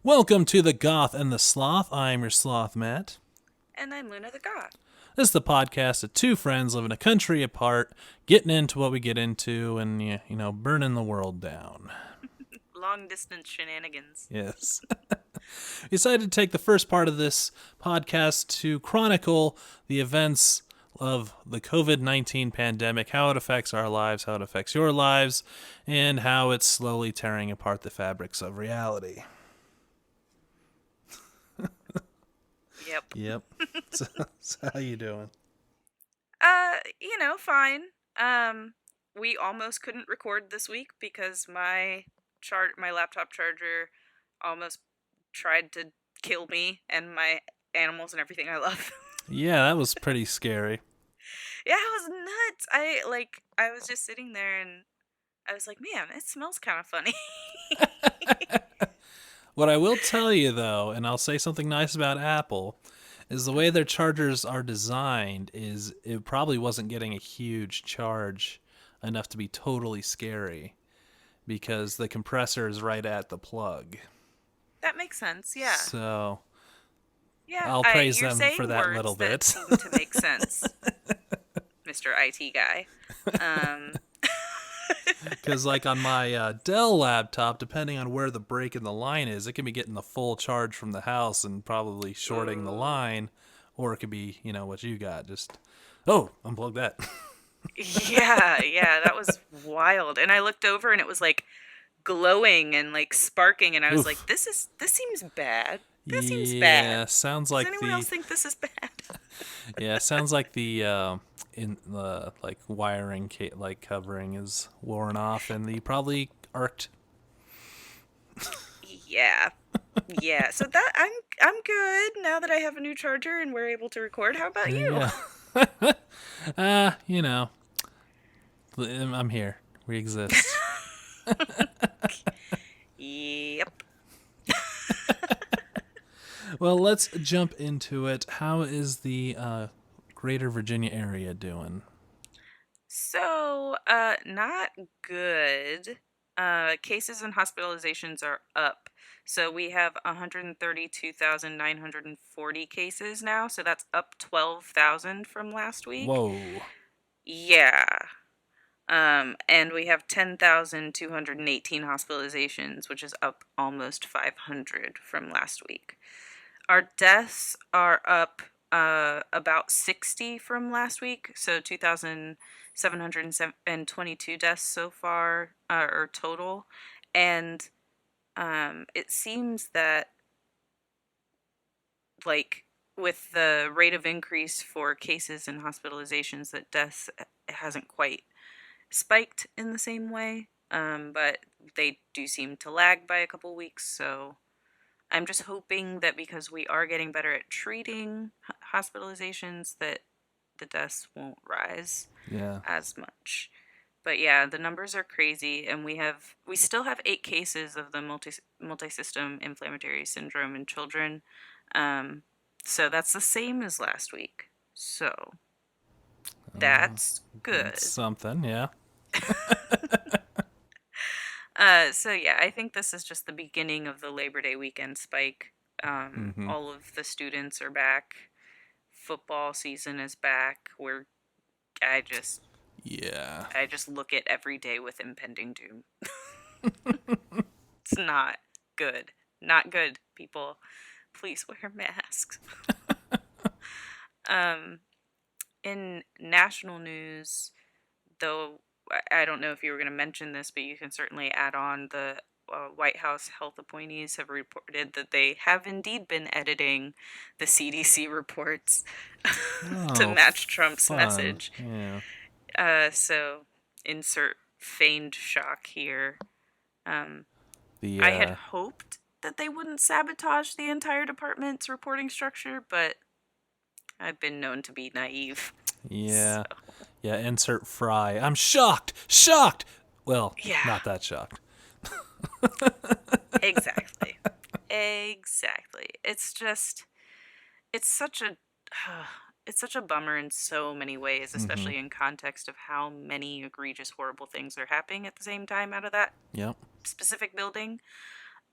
Welcome to the Goth and the Sloth. I'm your Sloth, Matt. And I'm Luna the Goth. This is the podcast of two friends living a country apart, getting into what we get into, and, burning the world down. Long distance shenanigans. Yes. We decided to take the first part of this podcast to chronicle the events of the COVID-19 pandemic, how it affects our lives, how it affects your lives, and how it's slowly tearing apart the fabrics of reality. Yep. Yep. So how you doing? Fine. We almost couldn't record this week because my laptop charger almost tried to kill me and my animals and everything I love. Yeah, that was pretty scary. Yeah, it was nuts. I was just sitting there and I was like, man, it smells kind of funny. What I will tell you, though, and I'll say something nice about Apple, is the way their chargers are designed is it probably wasn't getting a huge charge enough to be totally scary because the compressor is right at the plug. That makes sense. Yeah. So Yeah. I'll praise You're them saying for that words little that bit. seem to make sense, Mr. IT guy. Um, Because, like, on my Dell laptop, depending on where the break in the line is, it can be getting the full charge from the house and probably shorting the Ooh. line, or it could be, what you got. Just, oh, unplug that. Yeah, that was wild. And I looked over and it was like glowing and like sparking and I was like, Oof. this seems bad. This seems bad. Yeah, sounds Does like anyone the else think this is bad? in the like wiring like covering is worn off, and the probably arced. Yeah. Yeah. So that I'm good now that I have a new charger and we're able to record. How about you? Yeah. You know, I'm here. We exist. Yep. Well, let's jump into it. How is the Greater Virginia area doing? So, not good. Cases and hospitalizations are up. So we have 132,940 cases now. So that's up 12,000 from last week. Whoa. Yeah. And we have 10,218 hospitalizations, which is up almost 500 from last week. Our deaths are up about 60 from last week, so 2,722 deaths so far, or total. And it seems that, like, with the rate of increase for cases and hospitalizations, that deaths hasn't quite spiked in the same way, but they do seem to lag by a couple weeks, so I'm just hoping that because we are getting better at treating hospitalizations, that the deaths won't rise Yeah. as much. But yeah, the numbers are crazy, and we still have 8 cases of the multisystem inflammatory syndrome in children. So that's the same as last week. So that's good. That's something, yeah. So yeah, I think this is just the beginning of the Labor Day weekend spike. All of the students are back. Football season is back. I just Yeah. I just look at every day with impending doom. It's not good. Not good, people. Please wear masks. In national news, though, I don't know if you were going to mention this, but you can certainly add on the White House health appointees have reported that they have indeed been editing the CDC reports to Oh, match Trump's fun. message. Yeah. So insert feigned shock here. The I had hoped that they wouldn't sabotage the entire department's reporting structure, but I've been known to be naive. yeah. So, Yeah, insert fry. I'm shocked. Shocked. Well, yeah, not that shocked. exactly. Exactly. It's such a it's such a bummer in so many ways, especially in context of how many egregious horrible things are happening at the same time out of that Yep. specific building.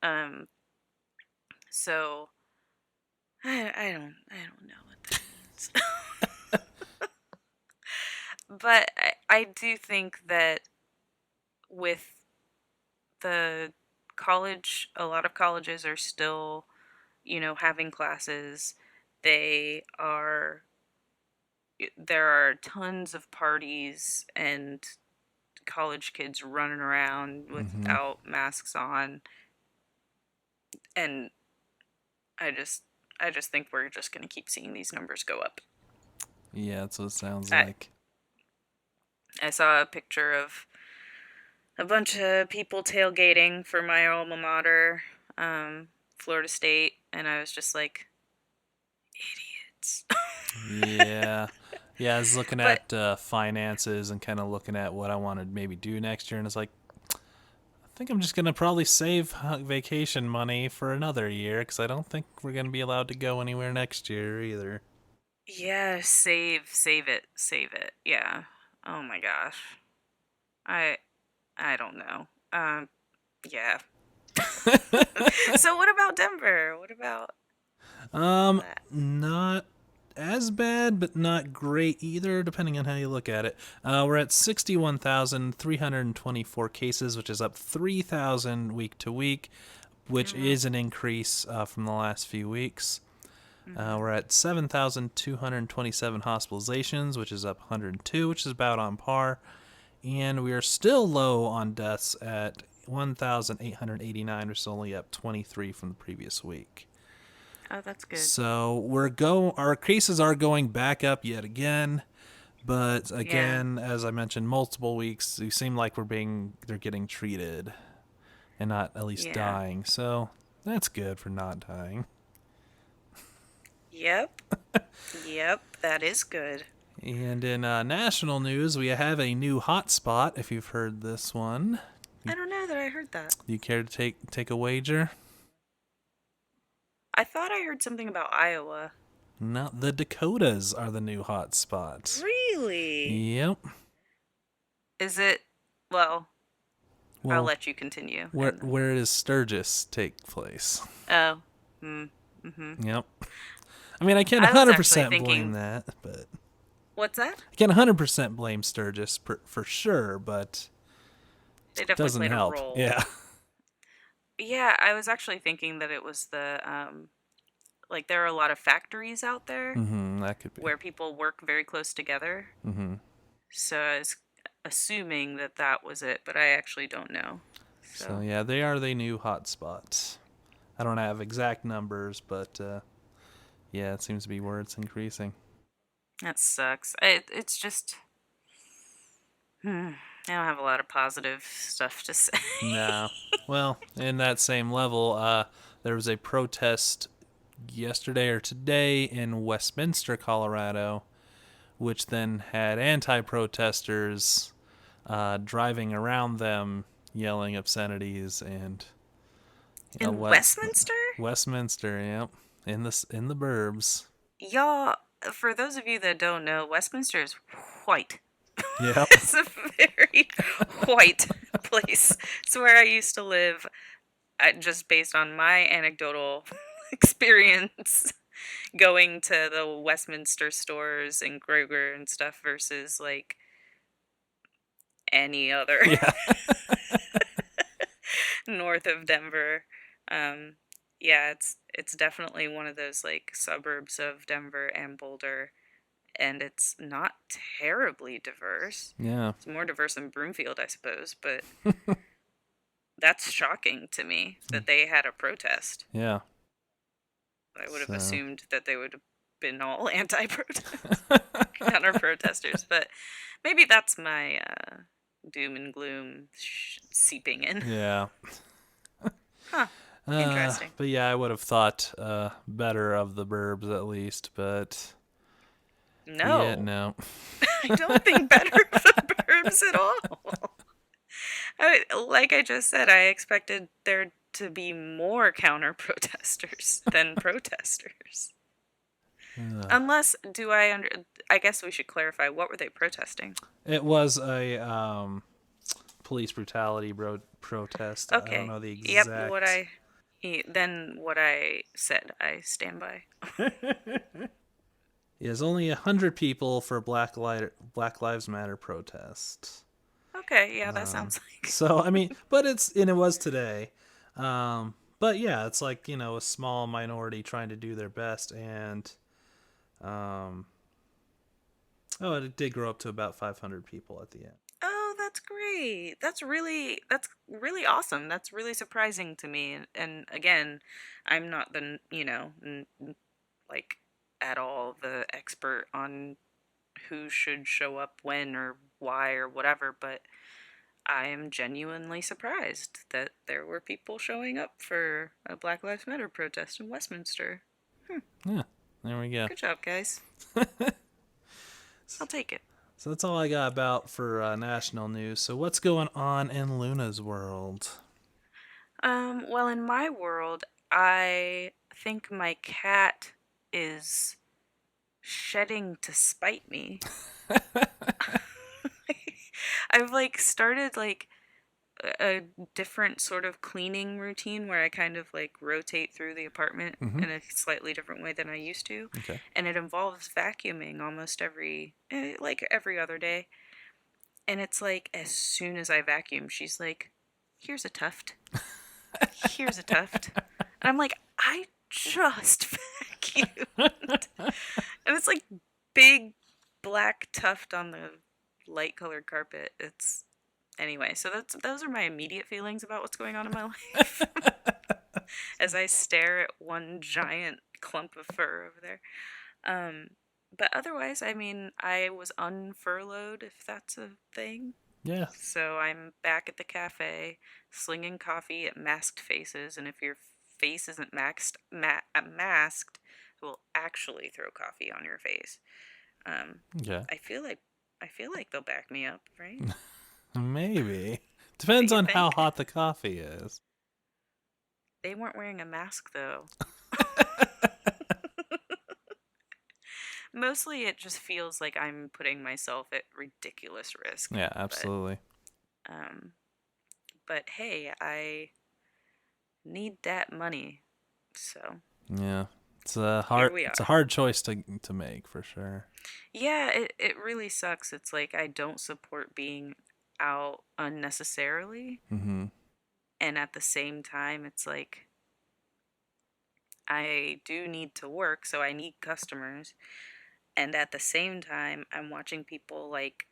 Um So I don't know what that means. But I do think that with the college, a lot of colleges are still, having classes. They are, there are tons of parties and college kids running around Mm-hmm. without masks on. And I just, I just think we're just going to keep seeing these numbers go up. Yeah, that's what it sounds I, like. I saw a picture of a bunch of people tailgating for my alma mater, Florida State, and I was just like, idiots. Yeah. Yeah, I was looking But at finances and kind of looking at what I want to maybe do next year, and it's like, I think I'm just going to probably save vacation money for another year because I don't think we're going to be allowed to go anywhere next year either. yeah, save it, save it. Yeah. Oh my gosh. I I don't know. Yeah. So what about Denver? What about that? Not as bad, but not great either, depending on how you look at it. We're at 61,324 cases, which is up 3,000 week to week, which Oh wow. is an increase from the last few weeks. Mhm. We're at 7,227 hospitalizations, which is up 102, which is about on par. And we are still low on deaths at 1,889, which is only up 23 from the previous week. Oh, that's good. So our cases are going back up yet again, but Yeah. again, as I mentioned, multiple weeks, we seem like they're getting treated and not at least Yeah. dying. So that's good for not dying. Yep. Yep, that is good. And in national news, we have a new hotspot. If you've heard this one, I don't know that I heard that. you care to take a wager? I thought I heard something about Iowa. No, the Dakotas are the new hotspot. Really? Yep. Is it? Well, I'll Well, let you continue. where And where does Sturgis take place? oh, mm-hmm. Yep. I mean, I can't I was actually 100% blame thinking, that, but what's that? I can't 100% blame Sturgis for sure, but They it definitely doesn't played a help. role. Yeah. Yeah, I was actually thinking that it was like there are a lot of factories out there That could be. where people work very close together. So I was assuming that that was it, but I actually don't know. So So yeah, they are the new hotspots. I don't have exact numbers, but yeah, it seems to be where it's increasing. that sucks. It's just, I don't have a lot of positive stuff to say. No. Well, in that same level, there was a protest yesterday or today in Westminster, Colorado, which then had anti-protesters driving around them, yelling obscenities and In what Westminster? Westminster, yep, in the burbs. Y'all, for those of you that don't know, Westminster is white. Yep. It's a very white place. It's where I used to live, just based on my anecdotal experience going to the Westminster stores and Kroger and stuff versus like any other Yeah. north of Denver. Um, yeah, it's definitely one of those like suburbs of Denver and Boulder, and it's not terribly diverse. Yeah. It's more diverse than Broomfield, I suppose, but that's shocking to me that they had a protest. Yeah. I would have So. assumed that they would have been all anti-protest, counter-protesters, but maybe that's my doom and gloom seeping in. Yeah. Huh. Interesting. But yeah, I would have thought better of the burbs at least, but yeah, No, no. I don't think better of the burbs at all. Like I just said, I expected there to be more counter-protesters than protesters. Unless, I guess we should clarify, what were they protesting? It was a police brutality protest. I don't Okay. know the Yep, exact Then what I said, I stand by. There's only 100 people for Black Lives Matter protest. Okay, yeah, that sounds like. So I mean, but it was today. But yeah, it's like, a small minority trying to do their best, and um, oh, it did grow up to about 500 people at the end. Oh, that's great. That's really awesome. That's really surprising to me. And again, I'm not like at all the expert on who should show up when or why or whatever, but I am genuinely surprised that there were people showing up for a Black Lives Matter protest in Westminster. Yeah, there we go. Good job, guys. I'll take it. So that's all I got about for national news. So what's going on in Luna's world? Well, in my world, I think my cat is shedding to spite me. I've like started like a different sort of cleaning routine where I kind of like rotate through the apartment Mm-hmm. in a slightly different way than I used to. Okay. And it involves vacuuming almost like every other day. And it's like as soon as I vacuum, she's like, "Here's a tuft. Here's a tuft." And I'm like, "I just vacuumed." And it's like big black tuft on the light colored carpet. It's anyway, so those are my immediate feelings about what's going on in my life as I stare at one giant clump of fur over there. But otherwise, I mean, I was unfurloughed, if that's a thing. Yeah. So I'm back at the cafe, slinging coffee at masked faces, and if your face isn't masked, it will actually throw coffee on your face. Yeah. I feel like they'll back me up, right? Maybe. Depends You on how think? hot the coffee is. They weren't wearing a mask though. Mostly it just feels like I'm putting myself at ridiculous risk. Yeah, absolutely. Um, but hey, I need that money. So Yeah. here we It's a are. hard choice to make for sure. Yeah, it really sucks. It's like I don't support being out unnecessarily. Mm-hmm. And at the same time, it's like I do need to work, so I need customers. And at the same time, I'm watching people like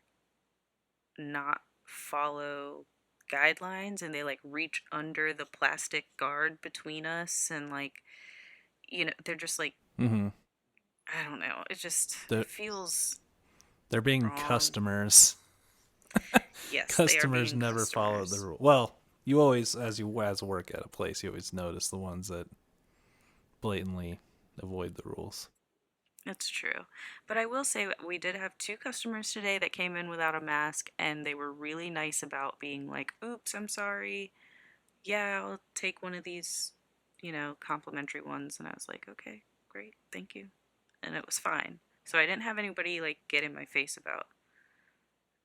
not follow guidelines and they like reach under the plastic guard between us and like they're just like Mm-hmm. I don't know. It just They're, feels they're being wrong. customers. Yes, they are Customers being never follow the customers. rule. Well, you always, as work at a place, you always notice the ones that blatantly avoid the rules. It's true. But I will say we did have two customers today that came in without a mask and they were really nice about being like, "Oops, I'm sorry. Yeah, I'll take one of these, complimentary ones." And I was like, "Okay, great. Thank you." And it was fine. So I didn't have anybody like get in my face about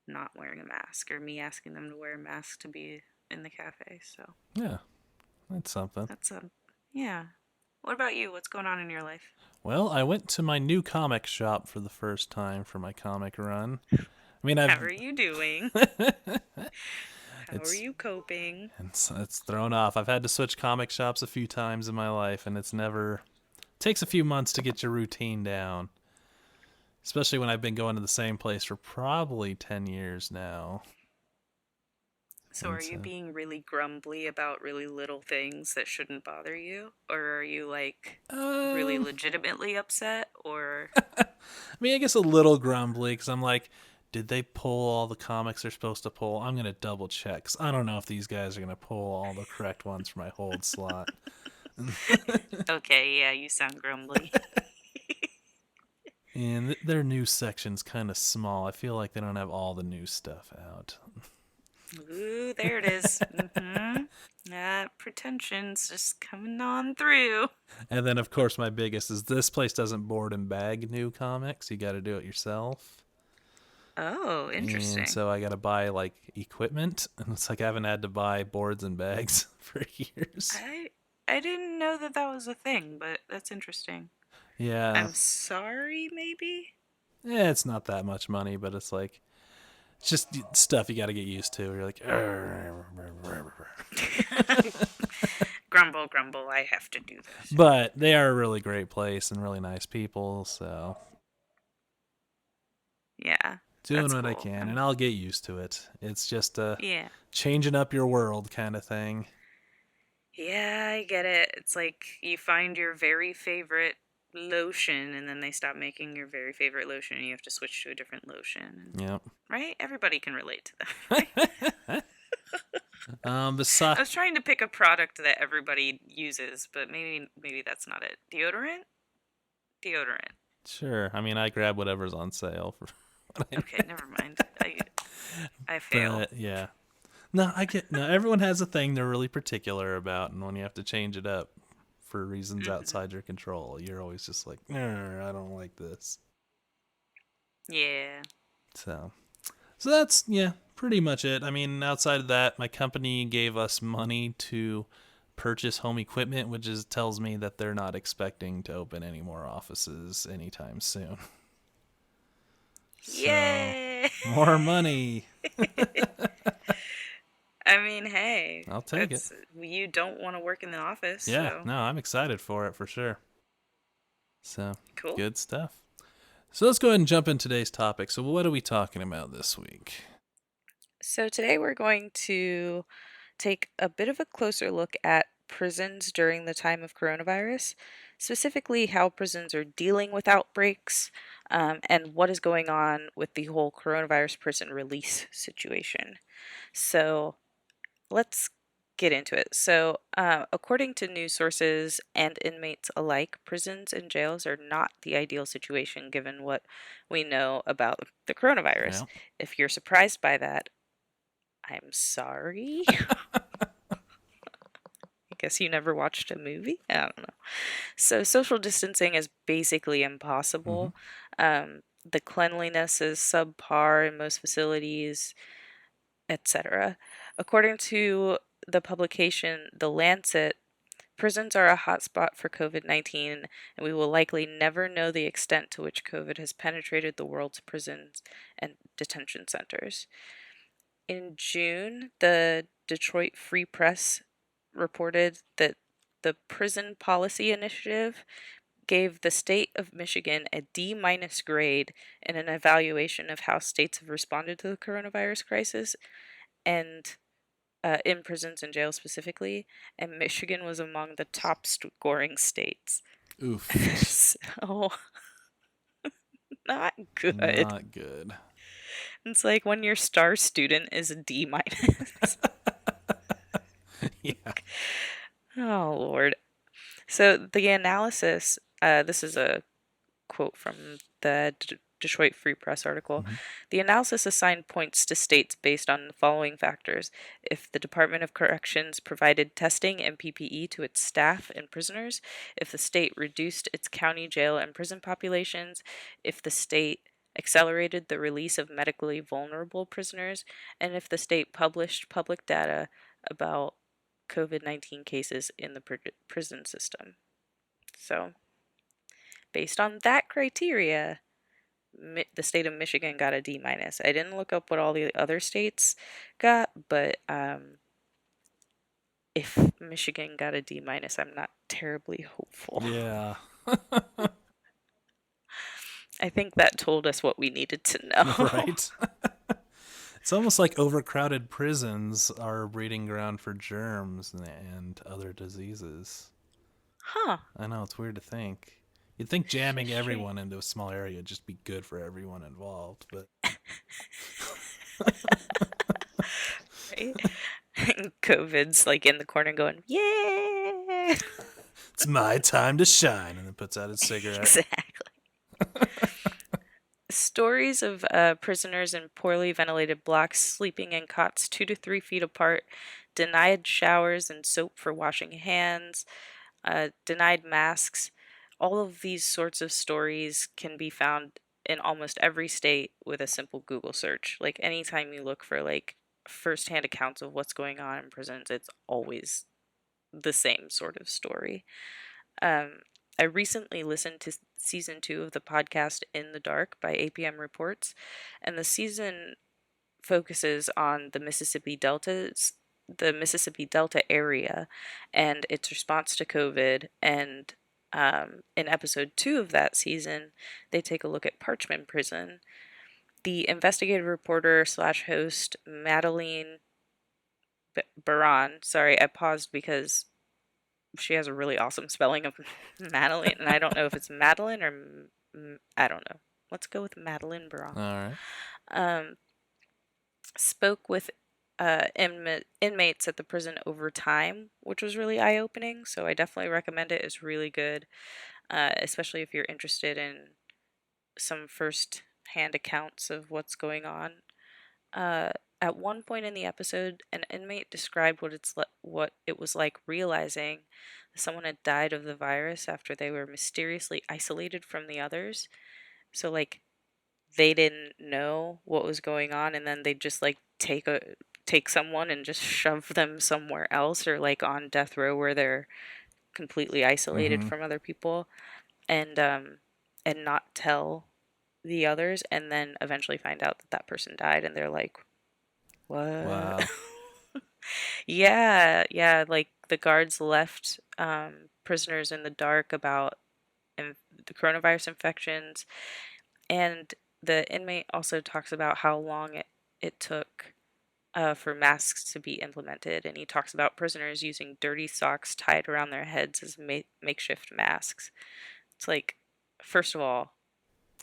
not wearing a mask or me asking them to wear a mask to be in the cafe. So Yeah, that's something. that's yeah. What about you? What's going on in your life? Well, I went to my new comic shop for the first time for my comic run. I mean, How are you doing? How are it's you coping? it's thrown off. I've had to switch comic shops a few times in my life, and it takes a few months to get your routine down. Especially when I've been going to the same place for probably 10 years now. So And are you being really grumbly about really little things that shouldn't bother you? Or are you like really um, legitimately upset? Or I mean, I guess a little grumbly because I'm like, did they pull all the comics they're supposed to pull? I'm going to double check 'cause I don't know if these guys are going to pull all the correct ones for my hold slot. okay, yeah, you sound grumbly. And their news section's kind of small. I feel like they don't have all the new stuff out. Ooh, there it is. Mm-hmm. That pretension's just coming on through. And then, of course, my biggest is this place doesn't board and bag new comics. You got to do it yourself. Oh, And interesting. so I got to buy like equipment. And it's like I haven't had to buy boards and bags for years. I didn't know that that was a thing, but that's interesting. Yeah. I'm sorry, maybe? It's not that much money, but it's like, it's just stuff you got to get used to. You're like, Grumble, grumble, I have to do this. but they are a really great place and really nice people, so Yeah, doing that's what I cool. can, and I'll get used to it. It's just a Yeah. changing up your world kind of thing. Yeah, I get it. It's like you find your very favorite lotion and then they stop making your very favorite lotion and you have to switch to a different lotion. Yep. Right? Everybody can relate to that, right? I Besides, was trying to pick a product that everybody uses, but maybe that's not it. Deodorant? Deodorant. sure. I mean, I grab whatever's on sale for. Okay, never mind. I fail. But yeah, no, I get no. Everyone has a thing they're really particular about, and when you have to change it up for reasons Hmm. outside your control, you're always just like, I don't like this. Yeah. So, so that's pretty much it. I mean, outside of that, my company gave us money to purchase home equipment, which is tells me that they're not expecting to open any more offices anytime soon. So, Yay! more money. I mean, hey, I'll take it. it's you don't want to work in the office, Yeah, so no, I'm excited for it for sure. So, cool. good stuff. So, let's go ahead and jump in today's topic. So, what are we talking about this week? So today we're going to take a bit of a closer look at prisons during the time of coronavirus, specifically how prisons are dealing with outbreaks, and what is going on with the whole coronavirus prison release situation. So let's get into it. So, according to news sources and inmates alike, prisons and jails are not the ideal situation given what we know about the coronavirus. Yeah. If you're surprised by that, I'm sorry. I guess you never watched a movie? I don't know. So, social distancing is basically Mm-hmm. impossible. The cleanliness is subpar in most facilities, etc. According to the publication The Lancet, prisons are a hotspot for COVID-19, and we will likely never know the extent to which COVID has penetrated the world's prisons and detention centers. In June, the Detroit Free Press reported that the Prison Policy Initiative gave the state of Michigan a D minus grade in an evaluation of how states have responded to the coronavirus crisis and in prisons and jails specifically. And Michigan was among the top scoring states. Oof. So, not good. Not good. It's like when your star student is a D minus. Yeah. Oh, Lord. So the analysis, this is a quote from the Detroit Free Press article. Mm-hmm. The analysis assigned points to states based on the following factors: if the Department of Corrections provided testing and PPE to its staff and prisoners, if the state reduced its county jail and prison populations, if the state accelerated the release of medically vulnerable prisoners, and if the state published public data about COVID-19 cases in the prison system. So, based on that criteria, the state of Michigan got a D minus. I didn't look up what all the other states got, but if Michigan got a D minus, I'm not terribly hopeful. Yeah. I think that told us what we needed to know. Right. It's almost like overcrowded prisons are a breeding ground for germs and other diseases. Huh. I know, it's weird to think. You'd think jamming Strange. everyone into a small area would just be good for everyone involved, but Right? COVID's like in the corner going, yeah. it's my time to shine, and then puts out his cigarette. Exactly. Stories of prisoners in poorly ventilated blocks sleeping in cots 2 to 3 feet apart, denied showers and soap for washing hands, denied masks. All of these sorts of stories can be found in almost every state with a simple Google search. Like anytime you look for like firsthand accounts of what's going on in prisons, it's always the same sort of story. I recently listened to season 2 of the podcast In the Dark by APM Reports, and the season focuses on the Mississippi Delta area and its response to COVID. And in episode 2 of that season, they take a look at Parchman Prison. The investigative reporter slash host Madeline Baran, sorry, I paused because she has a really awesome spelling of Madeline, and I don't know if it's Madeline or I don't know. Let's go with Madeline Baran. All right. Spoke with inmates at the prison over time, which was really eye-opening. So I definitely recommend it. It's really good, especially if you're interested in some first-hand accounts of what's going on. At one point in the episode, an inmate described what it was like realizing someone had died of the virus after they were mysteriously isolated from the others. So like they didn't know what was going on, and then they'd just like take someone and just shove them somewhere else, or like on death row where they're completely isolated from other people, and not tell the others, and then eventually find out that that person died, and they're like, what? Wow. Yeah, like the guards left prisoners in the dark about the coronavirus infections, and the inmate also talks about how long it took for masks to be implemented, and he talks about prisoners using dirty socks tied around their heads as makeshift masks. It's like, first of all,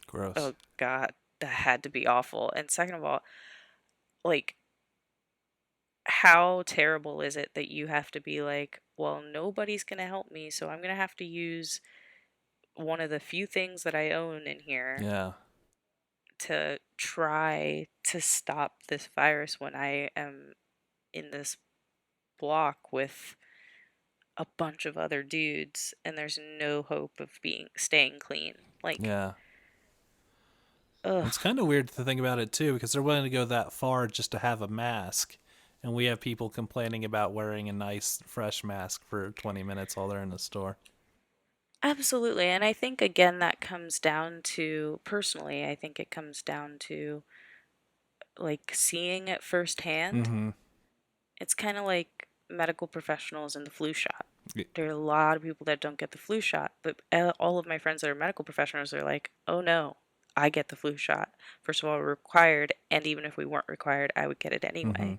Gross. oh God, that had to be awful. And second of all, like, how terrible is it that you have to be like, well, nobody's going to help me, so I'm going to have to use one of the few things that I own in here Yeah. to try to stop this virus when I am in this block with a bunch of other dudes and there's no hope of staying clean. Like, Yeah. ugh. It's kind of weird to think about it too, because they're willing to go that far just to have a mask, and we have people complaining about wearing a nice fresh mask for 20 minutes while they're in the store. Absolutely. And I think, again, that comes down to, personally, I think it comes down to like seeing it firsthand. Mm-hmm. It's kind of like medical professionals and the flu shot. Yeah. There are a lot of people that don't get the flu shot, but all of my friends that are medical professionals are like, oh no, I get the flu shot. First of all, we're required, and even if we weren't required, I would get it anyway. Mm-hmm.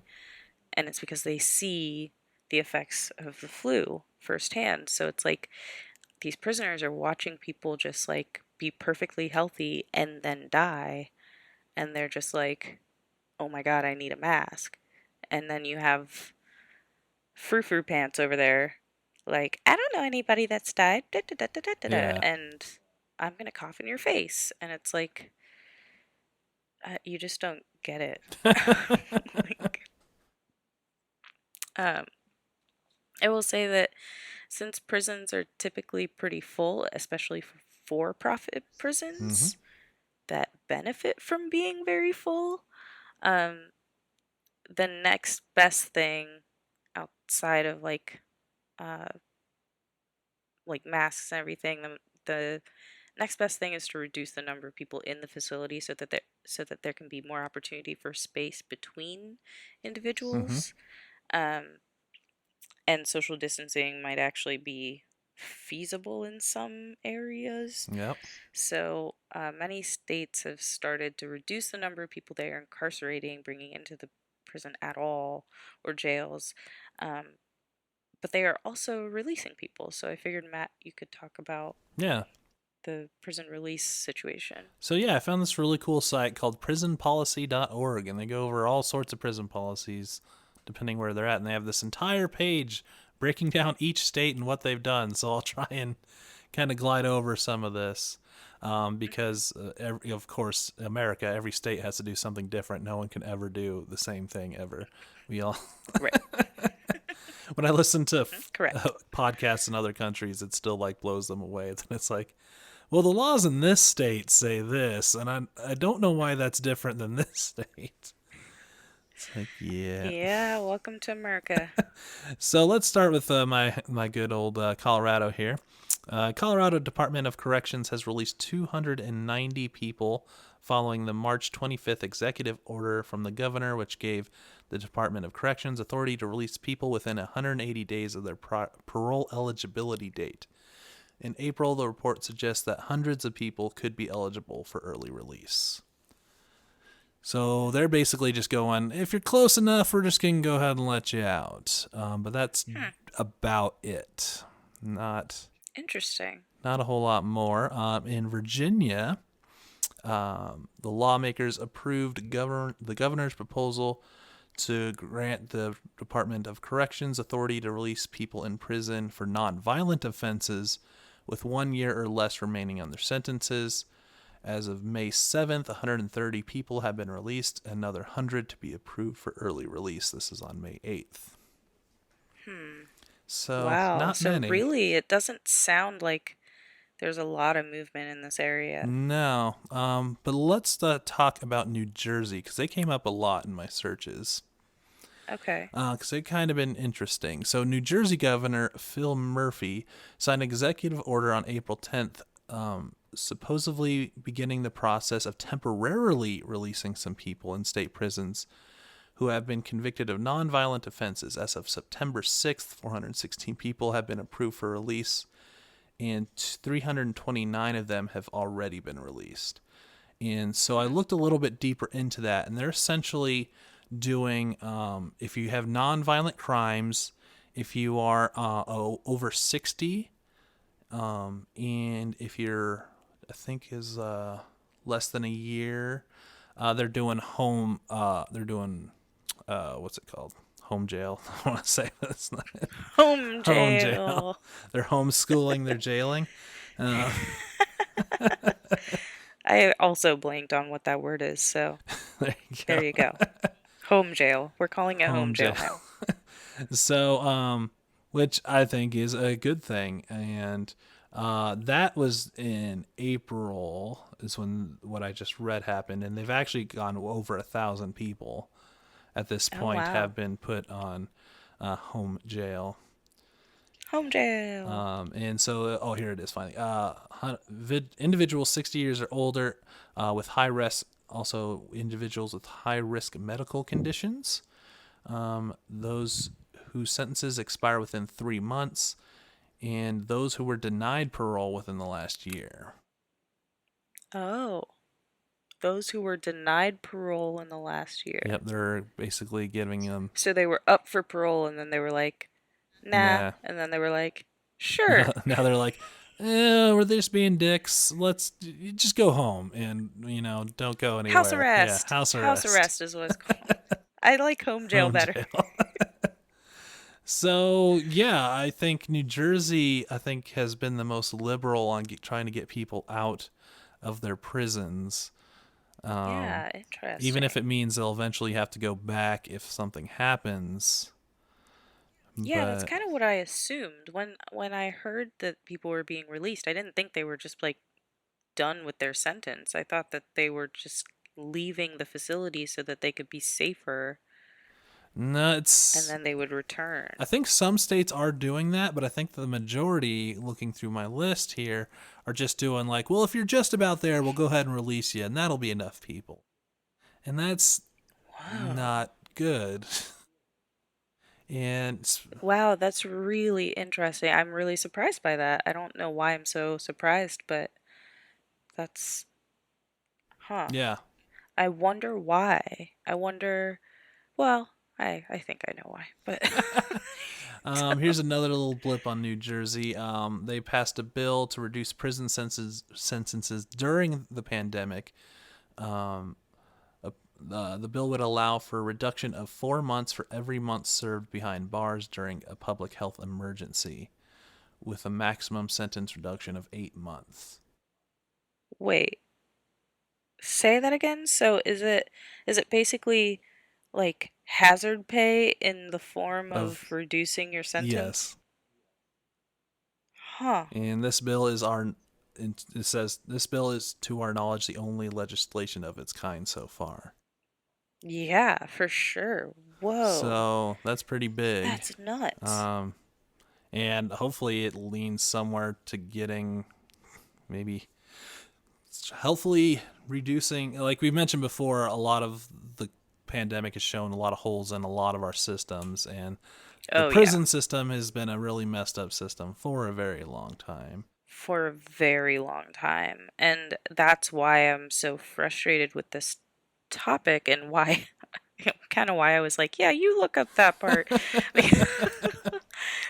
And it's because they see the effects of the flu firsthand. So it's like these prisoners are watching people just like be perfectly healthy and then die, and they're just like, oh my God, I need a mask. And then you have frou-frou pants over there like, I don't know anybody that's died, da, da, da, da, da, da, Yeah. and I'm gonna cough in your face. And it's like, you just don't get it. Like, I will say that since prisons are typically pretty full, especially for-profit prisons that benefit from being very full, the next best thing outside of like masks and everything, the next best thing is to reduce the number of people in the facility so that there can be more opportunity for space between individuals. And social distancing might actually be feasible in some areas. Yep. So many states have started to reduce the number of people they are incarcerating, bringing into the prison at all, or jails. But they are also releasing people. So I figured, Matt, you could talk about the prison release situation. So yeah, I found this really cool site called prisonpolicy.org, and they go over all sorts of prison policies depending where they're at, and they have this entire page breaking down each state and what they've done. So I'll try and kind of glide over some of this because, of course, America, every state has to do something different. No one can ever do the same thing ever. We all... Right. When I listen to Correct. podcasts in other countries, it still like blows them away. And it's like, well, the laws in this state say this, and I don't know why that's different than this state. It's like, yeah. Yeah, welcome to America. So let's start with my good old Colorado here. Colorado Department of Corrections has released 290 people following the March 25th executive order from the governor, which gave the Department of Corrections authority to release people within 180 days of their parole eligibility date. In April, the report suggests that hundreds of people could be eligible for early release. So they're basically just going, if you're close enough, we're just going to go ahead and let you out. But that's about it. Not Interesting. not a whole lot more. In Virginia, the lawmakers approved the governor's proposal to grant the Department of Corrections authority to release people in prison for nonviolent offenses with 1 year or less remaining on their sentences. As of May 7th, 130 people have been released, another 100 to be approved for early release. This is on May 8th. So, Wow. not So many. really, it doesn't sound like there's a lot of movement in this area. No. But let's talk about New Jersey, because they came up a lot in my searches. Okay. Because they've kind of been interesting. So, New Jersey Governor Phil Murphy signed an executive order on April 10th, supposedly beginning the process of temporarily releasing some people in state prisons who have been convicted of nonviolent offenses. As of September 6th, 416 people have been approved for release, and 329 of them have already been released. And so I looked a little bit deeper into that, and they're essentially doing, if you have nonviolent crimes, if you are over 60, and if you're, I think is less than a year, they're doing what's it called? Home jail. I want to say that's not it. Home Home jail. jail. They're homeschooling, they're jailing. I also blanked on what that word is, so There you go. there you go. Home jail. We're calling it home jail now. So, which I think is a good thing. And that was in April, is when what I just read happened. And they've actually gone over 1,000 people at this Oh, point wow. have been put on home jail. Home jail. And so, here it is finally. Individuals 60 years or older with high risk, also individuals with high risk medical conditions, those whose sentences expire within 3 months, and those who were denied parole within the last year. Oh. Those who were denied parole in the last year. Yep, they're basically giving them. So they were up for parole and then they were like, nah. Nah. And then they were like, sure. Now they're like, we're just being dicks. Let's just go home and, don't go anywhere. House arrest. Yeah, house arrest. House arrest is what it's called. I like home jail Home better. jail. So, yeah, I think New Jersey, has been the most liberal on trying to get people out of their prisons. Yeah, interesting. Even if it means they'll eventually have to go back if something happens. Yeah, that's kind of what I assumed. When I heard that people were being released, I didn't think they were just like done with their sentence. I thought that they were just leaving the facility so that they could be safer No, and then they would return. I think some states are doing that, but I think the majority, looking through my list here, are just doing like, well, if you're just about there, we'll go ahead and release you, and that'll be enough people. And that's not good. And Wow, that's really interesting. I'm really surprised by that. I don't know why I'm so surprised, but that's, yeah. I wonder why. Well, I think I know why, but Here's another little blip on New Jersey. They passed a bill to reduce prison sentences during the pandemic. The bill would allow for a reduction of 4 months for every month served behind bars during a public health emergency, with a maximum sentence reduction of 8 months. wait. Say that again? So is it basically like hazard pay in the form of reducing your sentence? Yes. Huh. And this bill is this bill is, to our knowledge, the only legislation of its kind so far. Yeah, for sure. Whoa. So that's pretty big. That's nuts. Um, and hopefully it leans somewhere to getting maybe hopefully reducing, like we mentioned before, a lot of the pandemic has shown a lot of holes in a lot of our systems, and the Oh, yeah. prison system has been a really messed up system for a very long time. For a very long time. And that's why I'm so frustrated with this topic and why, kind of why I was like, yeah, you look up that part.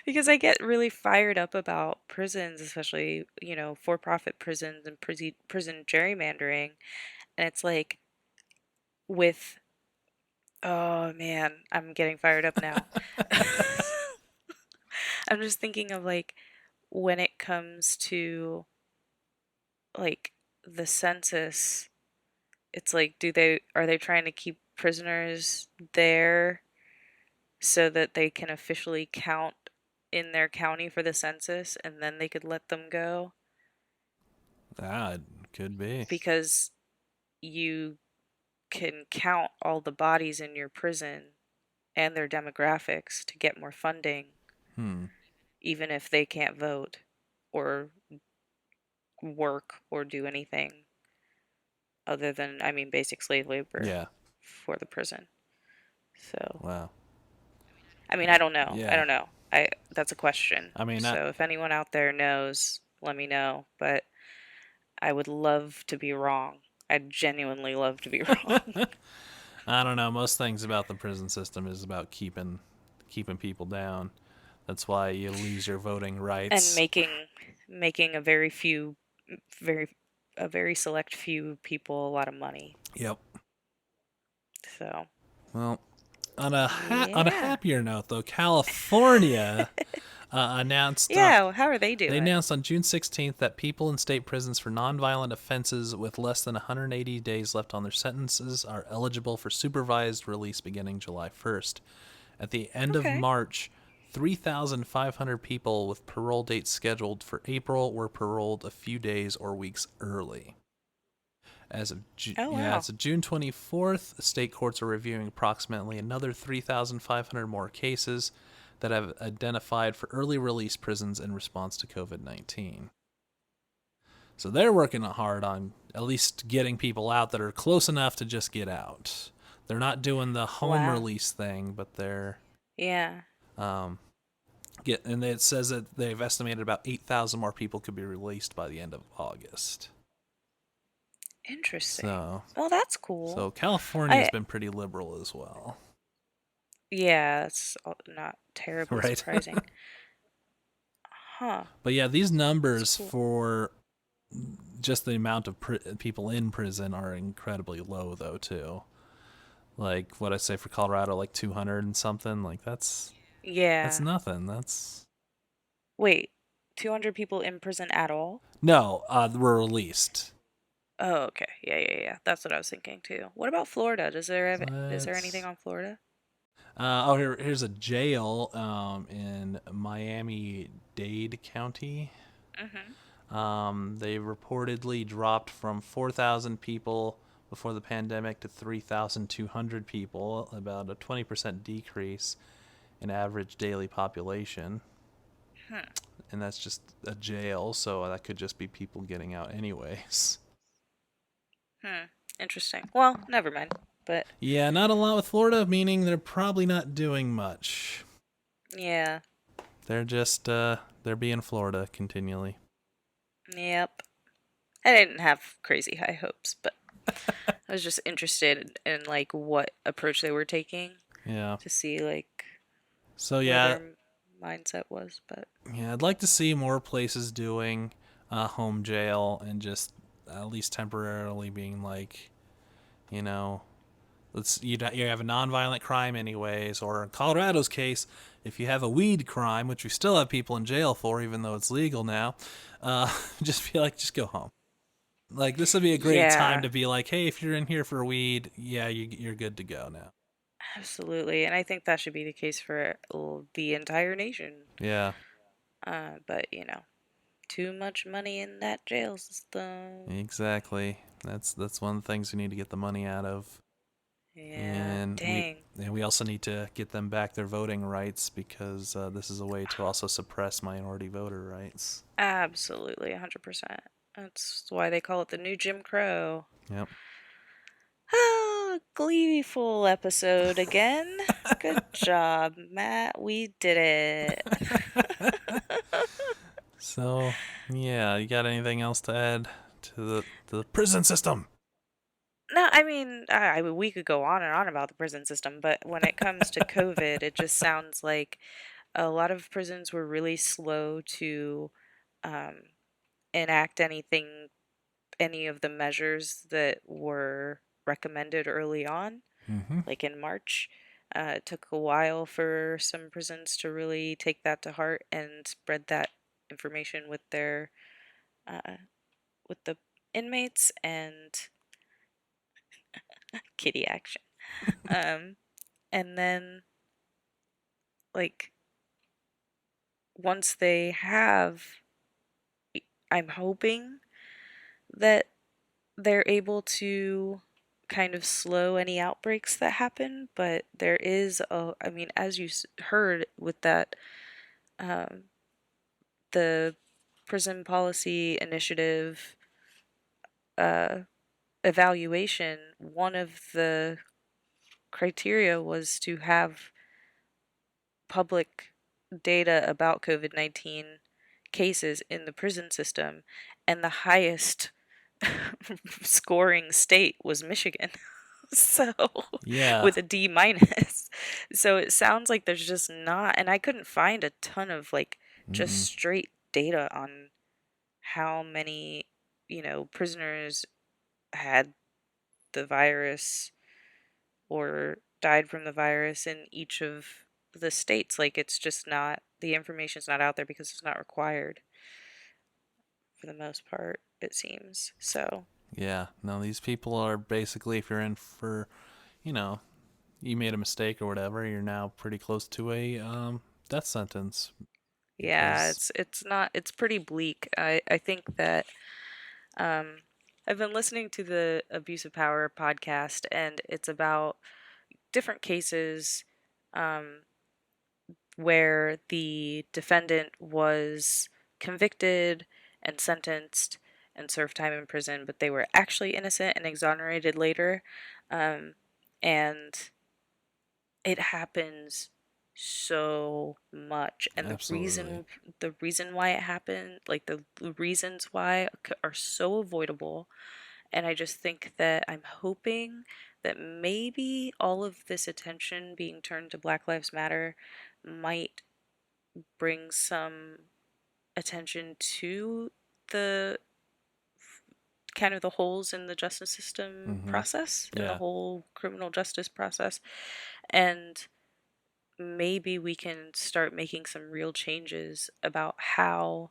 Because I get really fired up about prisons, especially, for profit prisons and prison gerrymandering. And it's like, with, oh man, I'm getting fired up now. I'm just thinking of like, when it comes to like the census, it's like, are they trying to keep prisoners there so that they can officially count in their county for the census and then they could let them go? Ah, it could be. Because you can count all the bodies in your prison and their demographics to get more funding, Hmm. even if they can't vote or work or do anything other than, I mean, basic slave labor Yeah. for the prison. So, Wow. I mean, I don't know. I Yeah. don't know. I That's a question. I mean, So if anyone out there knows, let me know. But I would love to be wrong. I'd genuinely love to be wrong. I don't know. Most things about the prison system is about keeping people down. That's why you lose your voting And rights. making very a very select few people a lot of money. Yep. So, Well, on a yeah. happier note, though, California announced Yeah, how are they they doing? announced on June 16th that people in state prisons for nonviolent offenses with less than 180 days left on their sentences are eligible for supervised release beginning July 1st. At the end of Okay. March, 3,500 people with parole dates scheduled for April were paroled a few days or weeks early. Oh, As wow. of June 24th, state courts are reviewing approximately another 3,500 more cases that have identified for early release prisons in response to COVID-19. So they're working hard on at least getting people out that are close enough to just get out. They're not doing the home Wow. release thing, but they're Yeah. um, and it says that they've estimated about 8,000 more people could be released by the end of August. Interesting. So, Well, that's cool. California has I been pretty liberal as well, Yeah, it's not terribly right? surprising. Huh. But yeah, these That's numbers cool. for just the amount of people in prison are incredibly low, though, too. Like what I say for Colorado, like 200 and something. Like that's Yeah. nothing. That's Wait, 200 people in prison at all? no, were released. Oh, okay. Yeah, yeah, yeah. That's what I was thinking too. What about Florida? Is there anything Let's. on Florida? Here's a jail in Miami-Dade County. Mm-hmm. They reportedly dropped from 4,000 people before the pandemic to 3,200 people, about a 20% decrease in average daily population. Hmm. And that's just a jail, so that could just be people getting out anyways. Hmm. Interesting. Well, never mind. But Yeah, not a lot with Florida, meaning they're probably not doing much. yeah. They're just they're being Florida continually. Yep. I didn't have crazy high hopes, but I was just interested in like what approach they were taking Yeah. to see like So where yeah, their mindset was, but yeah, I'd like to see more places doing home jail and just at least temporarily being like, you know, you have a nonviolent crime anyways, or in Colorado's case, if you have a weed crime, which we still have people in jail for, even though it's legal now, just be like, just go home. Like this would be a great time yeah, to be like, hey, if you're in here for weed, yeah, you're good to go now. absolutely. And I think that should be the case for the entire nation. Yeah, But too much money in that jail system. exactly. That's one of the things we need to get the money out of. Yeah, And dang. we also need to get them back their voting rights because this is a way to also suppress minority voter rights. Absolutely, 100%. That's why they call it the new Jim Crow. Yep. Ah, gleeful episode again. Good job, Matt. We did it. So, yeah, you got anything else to add to the prison system? No, I mean, we could go on and on about the prison system, but when it comes to COVID, it just sounds like a lot of prisons were really slow to um, enact any of the measures that were recommended early on, Mm-hmm. like in March. It took a while for some prisons to really take that to heart and spread that information uh, with the inmates and kitty action. Um, and then like once they have, I'm hoping that they're able to kind of slow any outbreaks that happen, but there is I mean, as you heard with that, um, the prison policy initiative uh, evaluation, one of the criteria was to have public data about COVID-19 cases in the prison system, and the highest scoring state was Michigan. So, Yeah. with a D minus. So it sounds like there's just not, and I couldn't find a ton of like just Mm-mm. straight data on how many, prisoners had the virus or died from the virus in each of the states. Like it's just not, the information's not out there because it's not required for the most part, it seems. So, Yeah. No, these people are basically, if you're in for, you know, you made a mistake or whatever, you're now pretty close to a death sentence yeah, because. it's not, it's pretty bleak. I think that um I've been listening to the Abuse of Power podcast, and it's about different cases um where the defendant was convicted and sentenced and served time in prison, but they were actually innocent and exonerated later. Um, and it happens so much, and Absolutely. the reason why it happened, like the reasons why are so avoidable. And I just think that I'm hoping that maybe all of this attention being turned to Black Lives Matter might bring some attention to the kind of the holes in the justice system Mm-hmm. process, in the Yeah. whole criminal justice process. And maybe we can start making some real changes about how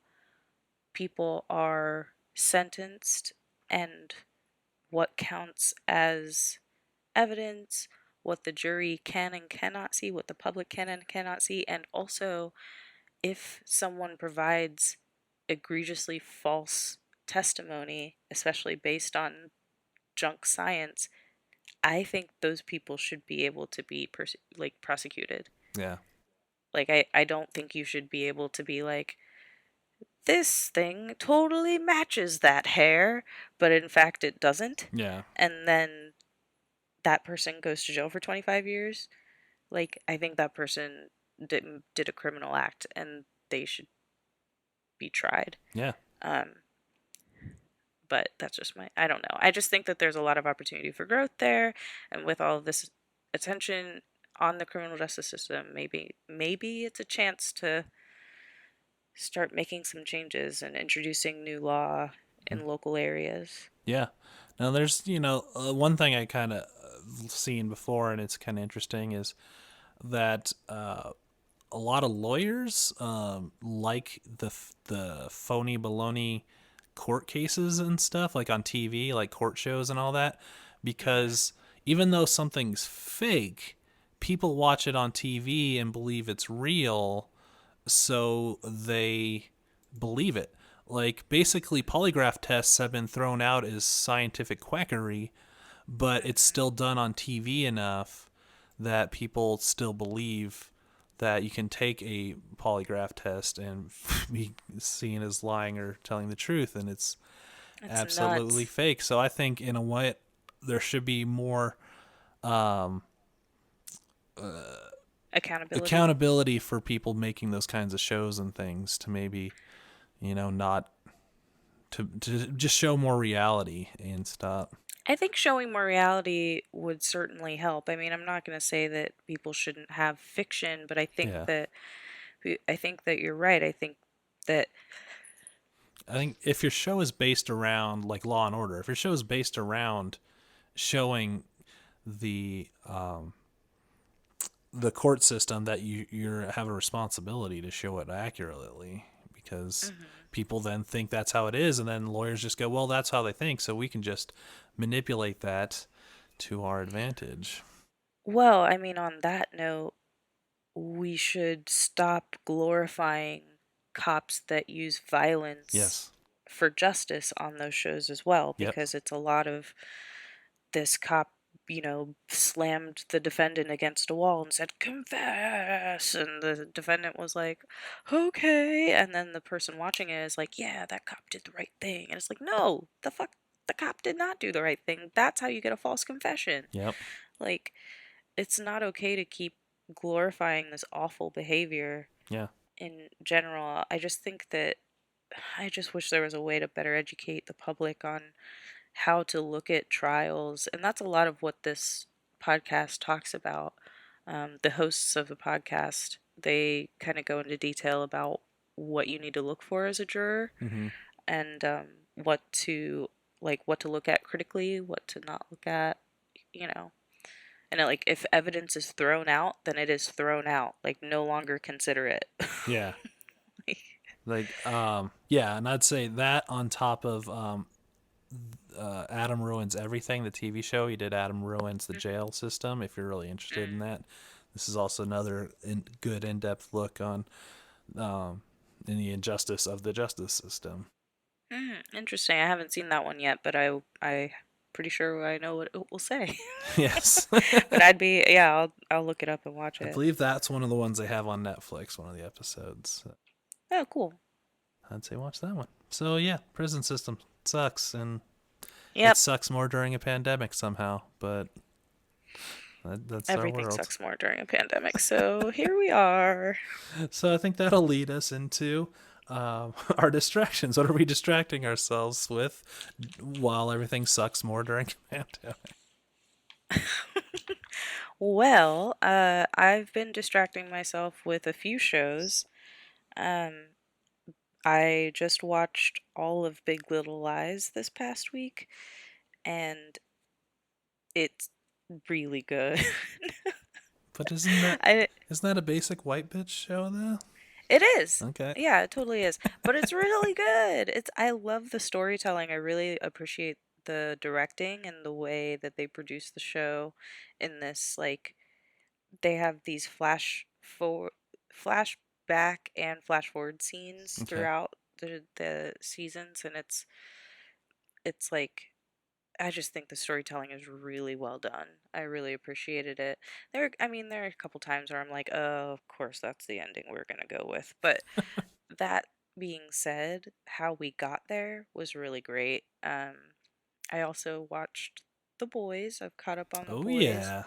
people are sentenced and what counts as evidence, what the jury can and cannot see, what the public can and cannot see, and also if someone provides egregiously false testimony, especially based on junk science, I think those people should be able to be prosecuted. Yeah. Like I don't think you should be able to be like, this thing totally matches that hair, but in fact it doesn't. Yeah. And then that person goes to jail for 25 years. Like I think that person did a criminal act and they should be tried. Yeah. Um, but that's just I don't know. I just think that there's a lot of opportunity for growth there, and with all of this attention on the criminal justice system, maybe it's a chance to start making some changes and introducing new law in local areas. Yeah. Now, there's, one thing I kind of seen before, and it's kind of interesting, is that a lot of lawyers like the phony baloney court cases and stuff, like on TV, like court shows and all that, Mm-hmm. because even though something's fake, people watch it on TV and believe it's real, so they believe it. Like basically, polygraph tests have been thrown out as scientific quackery, but it's Mhm. still done on TV enough that people still believe that you can take a polygraph test and be seen as lying or telling the truth, and it's It's absolutely nuts. fake. So I think in a way there should be more um, Accountability. accountability for people making those kinds of shows and things to maybe, not to just show more reality and stop. I think showing more reality would certainly help. I mean, I'm not going to say that people shouldn't have fiction, but Yeah. I think that you're right. I think that I think if your show is based around like Law and Order, if your show is based around showing the the court system, that you have a responsibility to show it accurately, because Mhm. people then think that's how it is, and then lawyers just go, well, that's how they think, so we can just manipulate that to our advantage. Well, I mean, on that note, we should stop glorifying cops that use violence Yes. for justice on those shows as well, Yep. because it's a lot of this cop, slammed the defendant against a wall and said, confess. And the defendant was like, okay. And then the person watching it is like, yeah, that cop did the right thing. And it's like, no, the fuck, the cop did not do the right thing. That's how you get a false confession. Yep. Like, it's not okay to keep glorifying this awful behavior Yeah. in general. I just wish there was a way to better educate the public on how to look at trials. And that's a lot of what this podcast talks about. The hosts of the podcast, they kind of go into detail about what you need to look for as a juror, Mm-hmm. and what to what to look at critically, what to not look at, you know. And like if evidence is thrown out, then it is thrown out. Like no longer consider it. Yeah. Yeah, and I'd say that on top of Adam Ruins Everything, the TV show. He did Adam Ruins the Jail System, if you're really interested in Mm. that. This is also another good in-depth look on in the injustice of the justice system. Interesting. I haven't seen that one yet, but I pretty sure I know what it will say. Yes. But I'd be yeah, I'll look it up and watch I it. believe that's one of the ones they have on Netflix, one of the episodes. Oh, cool. I'd say watch that one. So yeah, prison system sucks, and it Yep. sucks more during a pandemic somehow, but that's our Everything world. sucks more during a pandemic, so here we are. So I think that'll lead us into our distractions. What are we distracting ourselves with while everything sucks more during a pandemic? Well, I've been distracting myself with a few shows. Um, I just watched all of Big Little Lies this past week, and it's really good. But isn't that I isn't that a basic white bitch show though? It is. Okay. Yeah, it totally is. But it's really good. I love the storytelling. I really appreciate the directing and the way that they produce the show in this they have these flashback and flash forward scenes Okay. throughout the seasons, and it's like I just think the storytelling is really well done. I really appreciated it. There are a couple times where I'm like, oh, of course, that's the ending we're gonna go with. But that being said, how we got there was really great. I also watched The Boys. I've caught up on The Oh Boys. yeah.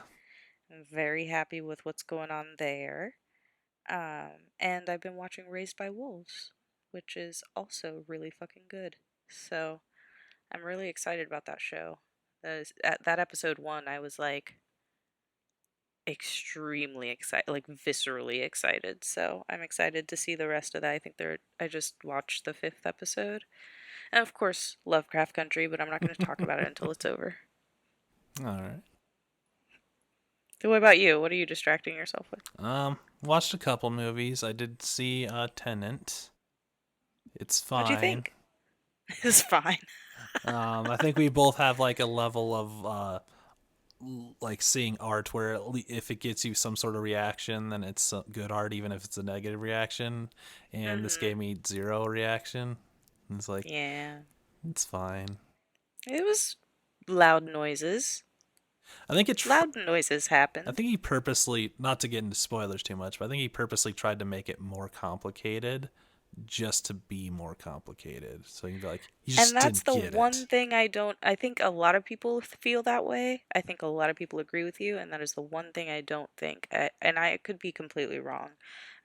I'm very happy with what's going on there. And I've been watching Raised by Wolves, which is also really fucking good. So I'm really excited about that show. At that episode one, I was like extremely excited, like viscerally excited. So I'm excited to see the rest of that. I just watched the fifth episode. And of course, Lovecraft Country, but I'm not going to talk about it until it's over. All right. So what about you? What are you distracting yourself with? Watched a couple movies. I did see Tenant. It's What'd you fine. think? It's fine. I think we both have like a level of like seeing art where if it gets you some sort of reaction, then it's good art, even if it's a negative reaction. And this Mm-hmm. gave me zero reaction. It's like Yeah. it's fine. It was loud noises. I think Loud noises I happened. think he purposely, not to get into spoilers too much, but I think he purposely tried to make it more complicated just to be more complicated. So you'd be like, you And just that's didn't the get one it. thing I think a lot of people feel that way. I think a lot of people agree with you, and that is the one thing I don't think. And I could be completely wrong.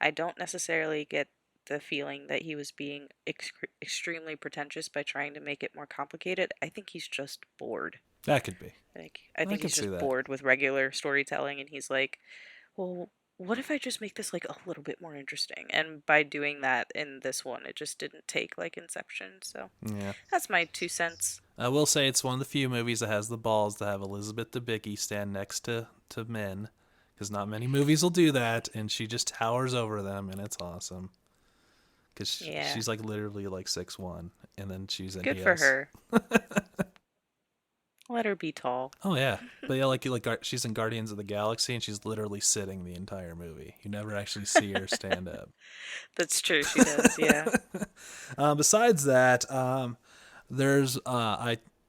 I don't necessarily get the feeling that he was being extremely pretentious by trying to make it more complicated. I think he's just bored. That could be. I I think could he's see just that. bored with regular storytelling, and he's like, well, what if I just make this like a little bit more interesting? And by doing that in this one, it just didn't take like Inception. So Yeah. that's my 2 cents. I will say it's one of the few movies that has the balls to have Elizabeth Debicki stand next to men, because not many movies will do that, and she just towers over them, and it's awesome. Because Yeah, she's like literally like 6'1", and then she's in good for heels. her. Let her be tall. Oh yeah, but yeah, she's in Guardians of the Galaxy, and she's literally sitting the entire movie. You never actually see her stand up. That's true, she does, yeah. Besides that, I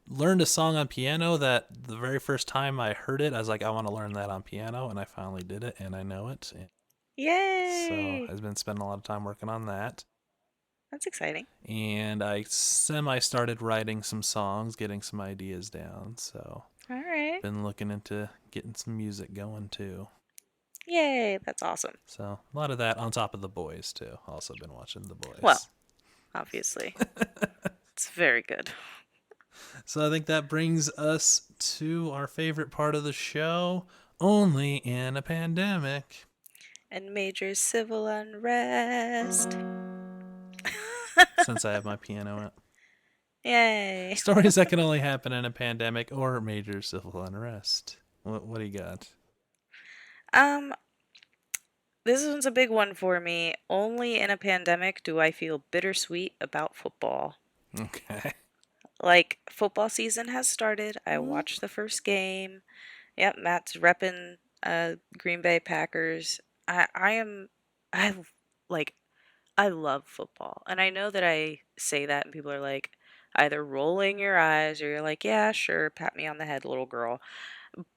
learned a song on piano that the very first time I heard it, I was like, I want to learn that on piano, and I finally did it, and I know it. So Yay! I've been spending a lot of time working on that. That's exciting. And I semi started writing some songs, getting some ideas down. So All right. been looking into getting some music going too. Yay, that's awesome. So a lot of that on top of The Boys too. Also been watching The Well, Boys. obviously. It's very good. So I think that brings us to our favorite part of the show. Only in a pandemic. And major civil unrest. Since I have my piano out. Yay. Stories that can only happen in a pandemic or major civil unrest. What do you got? Um, this one's a big one for me. Only in a pandemic do I feel bittersweet about football. Okay. Like, football season has started. I watched the first game. Yep, Matt's repping Green Bay Packers. I am I like I love football. And I know that I say that and people are like either rolling your eyes or you're like, "Yeah, sure, pat me on the head, little girl."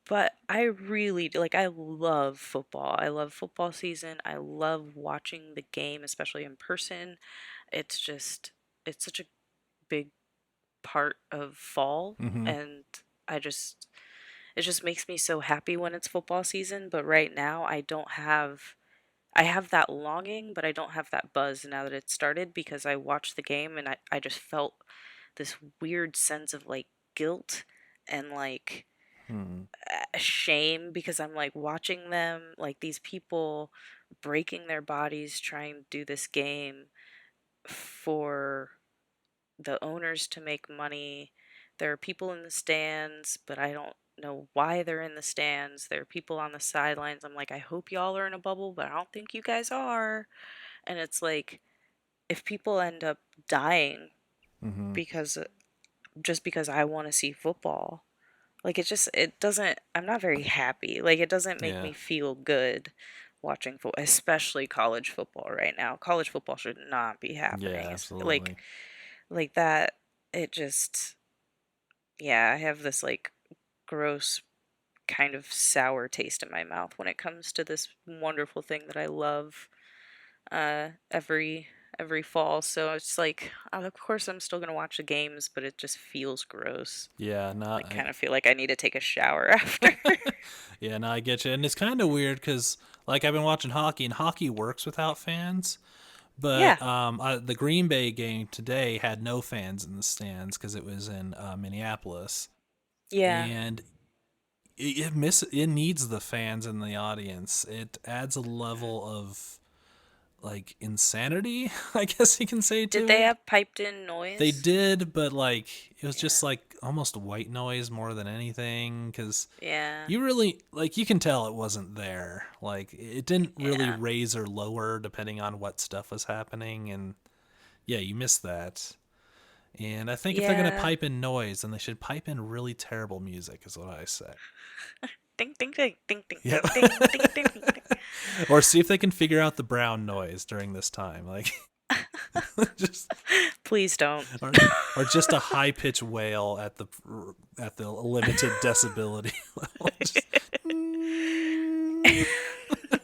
But I really do I love football. I love football season. I love watching the game, especially in person. It's just it's such a big part of fall, Mm-hmm. and I just it just makes me so happy when it's football season, but right now I have that longing, but I don't have that buzz now that it started because I watched the game and I just felt this weird sense of like guilt and like Hmm. shame because I'm like watching them, like these people breaking their bodies trying to do this game for the owners to make money. There are people in the stands, but I don't know why they're in the stands. There are people on the sidelines. I'm like, I hope y'all are in a bubble, but I don't think you guys are. And it's like, if people end up dying Mm-hmm. because just because I want to see football, like it doesn't, I'm not very happy. Like, it doesn't make Yeah. me feel good watching football, especially college football right now. College football should not be Yeah, happening. absolutely. Like that, it just, yeah, I have this like gross kind of sour taste in my mouth when it comes to this wonderful thing that I love every fall. So it's like of course I'm still going to watch the games, but it just feels gross. Yeah, I kind of feel like I need to take a shower after. yeah, no, I get you, and it's kind of weird because like I've been watching hockey, and hockey works without fans. Yeah. But the Green Bay game today had no fans in the stands because it was in Minneapolis, Yeah. and it needs the fans in the audience. It adds a level of like insanity, I guess you can say, Did to they it. have piped in They noise? did, but like it was just Yeah. like almost white noise more than anything because Yeah. you really like you can tell it wasn't there. Like it didn't really Yeah. raise or lower depending on what stuff was happening, and yeah, you missed that. And I think if they're gonna Yeah. pipe in noise, then they should pipe in really terrible music, is what I say. Ding ding ding ding ding Yeah. ding ding ding ding ding. Or see if they can figure out the brown noise during this time. Like Just Please don't. or, or just a high pitched wail at the limited decibelity level. Just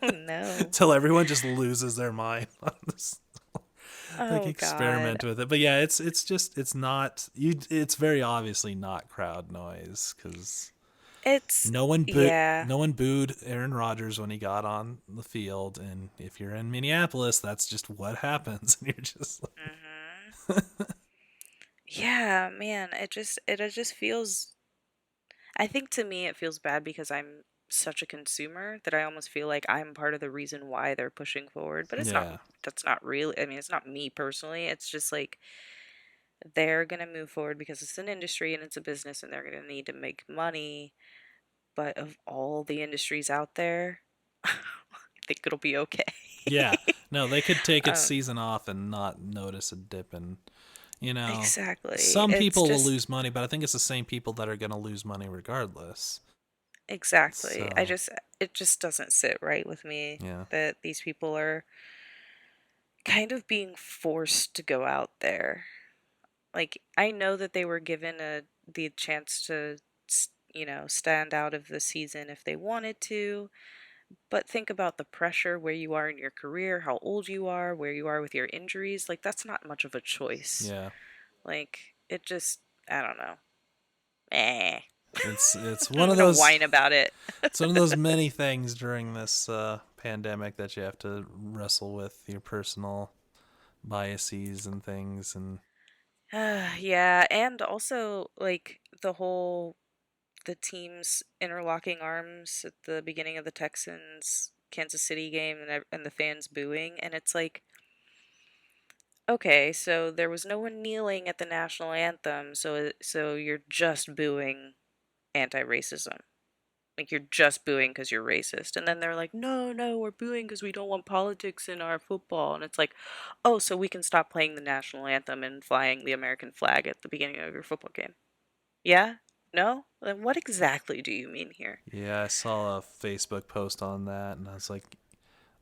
No. till everyone just loses their mind on this. Like Oh God. experiment with it, but yeah, it's not you. It's very obviously not crowd noise because It's yeah. no one booed Aaron Rodgers when he got on the field, and if you're in Minneapolis, that's just what happens, and you're just like, Hmm. Yeah, man, it just feels I think to me it feels bad because I'm such a consumer that I almost feel like I'm part of the reason why they're pushing forward. But it's not yeah, that's not really I mean, it's not me personally. It's just like they're going to move forward because it's an industry and it's a business and they're going to need to make money. But of all the industries out there, I think it'll be okay. yeah. No, they could take its um, season off and not notice a dip, and you know, exactly. some It's people will just lose money, but I think it's the same people that are going to lose money regardless. exactly. So It just doesn't sit right with me yeah, that these people are kind of being forced to go out there. Like I know that they were given the chance to stand out of the season if they wanted to, but think about the pressure where you are in your career, how old you are, where you are with your injuries. Like that's not much of a choice. yeah. Like it just I don't know. Eh. It's one I'm of gonna those whine about it. it's one of those many things during this pandemic that you have to wrestle with your personal biases and things, and Yeah, and also like the teams interlocking arms at the beginning of the Texans Kansas City game and the fans booing and it's like okay, so there was no one kneeling at the national anthem, so you're just booing anti-racism. Like you're just booing because you're racist. And then they're like, no, no, we're booing because we don't want politics in our football. And it's like, oh, so we can stop playing the national anthem and flying the American flag at the beginning of your football game. Yeah? No? Then what exactly do you mean here? yeah, I saw a Facebook post on that, and I was like,